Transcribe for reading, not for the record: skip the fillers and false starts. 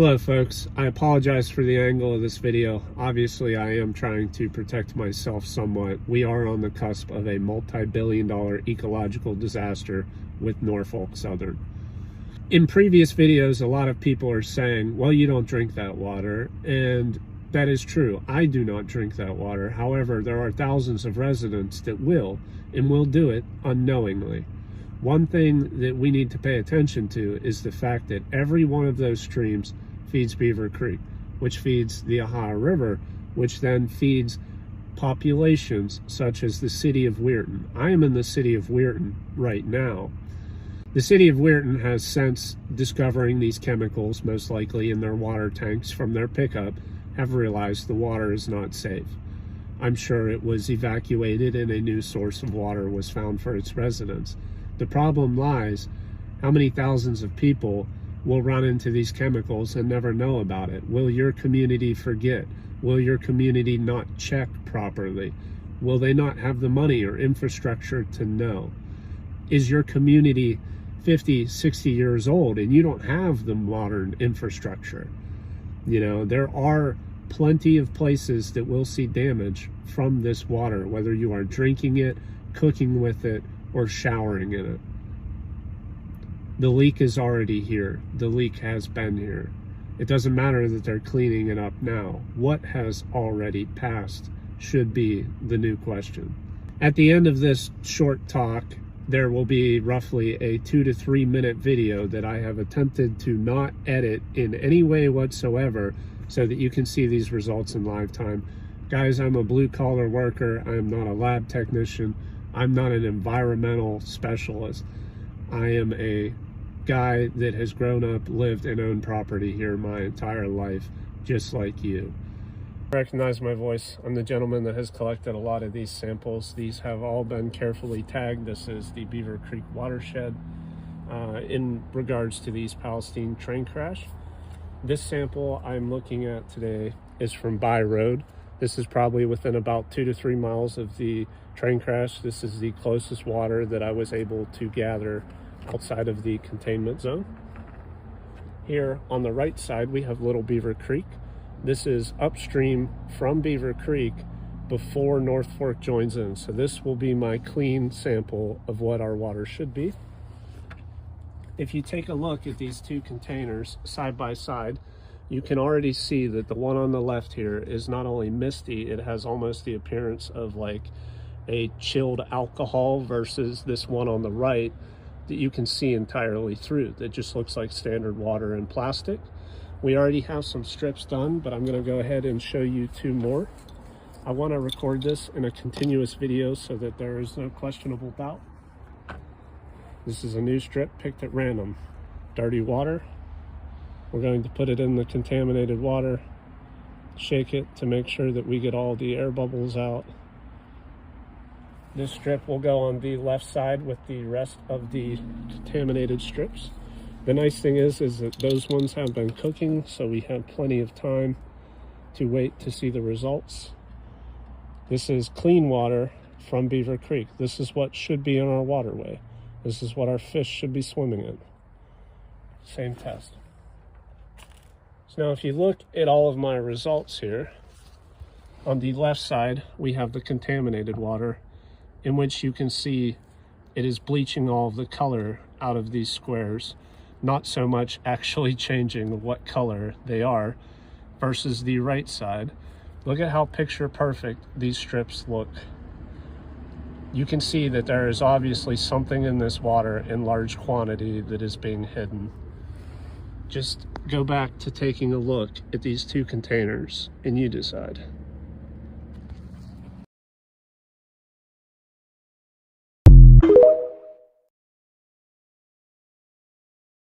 Hello folks, I apologize for the angle of this video. Obviously I am trying to protect myself somewhat. We are on the cusp of a multi-billion-dollar ecological disaster with Norfolk Southern. In previous videos, a lot of people are saying, well, you don't drink that water, and that is true. I do not drink that water. However, there are thousands of residents that will, and will do it unknowingly. One thing that we need to pay attention to is the fact that every one of those streams feeds Beaver Creek, which feeds the Ohio River, which then feeds populations such as the city of Weirton. I am in the city of Weirton right now. The city of Weirton has, since discovering these chemicals, most likely in their water tanks from their pickup, have realized the water is not safe. I'm sure it was evacuated and a new source of water was found for its residents. The problem lies, how many thousands of people will run into these chemicals and never know about it? Will your community forget? Will your community not check properly? Will they not have the money or infrastructure to know? Is your community 50, 60 years old and you don't have the modern infrastructure? You know, there are plenty of places that will see damage from this water, whether you are drinking it, cooking with it, or showering in it. The leak is already here. The leak has been here. It doesn't matter that they're cleaning it up now. What has already passed should be the new question. At the end of this short talk, there will be roughly a 2 to 3 minute video that I have attempted to not edit in any way whatsoever so that you can see these results in live time. Guys, I'm a blue collar worker. I am not a lab technician. I'm not an environmental specialist. I am a guy that has grown up, lived, and owned property here my entire life, just like you. Recognize my voice. I'm the gentleman that has collected a lot of these samples. These have all been carefully tagged. This is the Beaver Creek watershed in regards to these Palestine train crash. This sample I'm looking at today is from By Road. This is probably within about 2 to 3 miles of the train crash. This is the closest water that I was able to gather outside of the containment zone. Here on the right side, we have Little Beaver Creek. This is upstream from Beaver Creek before North Fork joins in. So this will be my clean sample of what our water should be. If you take a look at these two containers side by side, you can already see that the one on the left here is not only misty, it has almost the appearance of like a chilled alcohol, versus this one on the right that you can see entirely through. That just looks like standard water and plastic. We already have some strips done, but I'm going to go ahead and show you 2 more. I want to record this in a continuous video so that there is no questionable doubt. This is a new strip picked at random. Dirty water. We're going to put it in the contaminated water, shake it to make sure that we get all the air bubbles out. This strip will go on the left side with the rest of the contaminated strips. The nice thing is that those ones have been cooking, so we have plenty of time to wait to see the results. This is clean water from Beaver Creek. This is what should be in our waterway. This is what our fish should be swimming in. Same test. So now if you look at all of my results here, on the left side, we have the contaminated water, in which you can see it is bleaching all of the color out of these squares, not so much actually changing what color they are, versus the right side. Look at how picture perfect these strips look. You can see that there is obviously something in this water in large quantity that is being hidden. Just go back to taking a look at these 2 containers and you decide.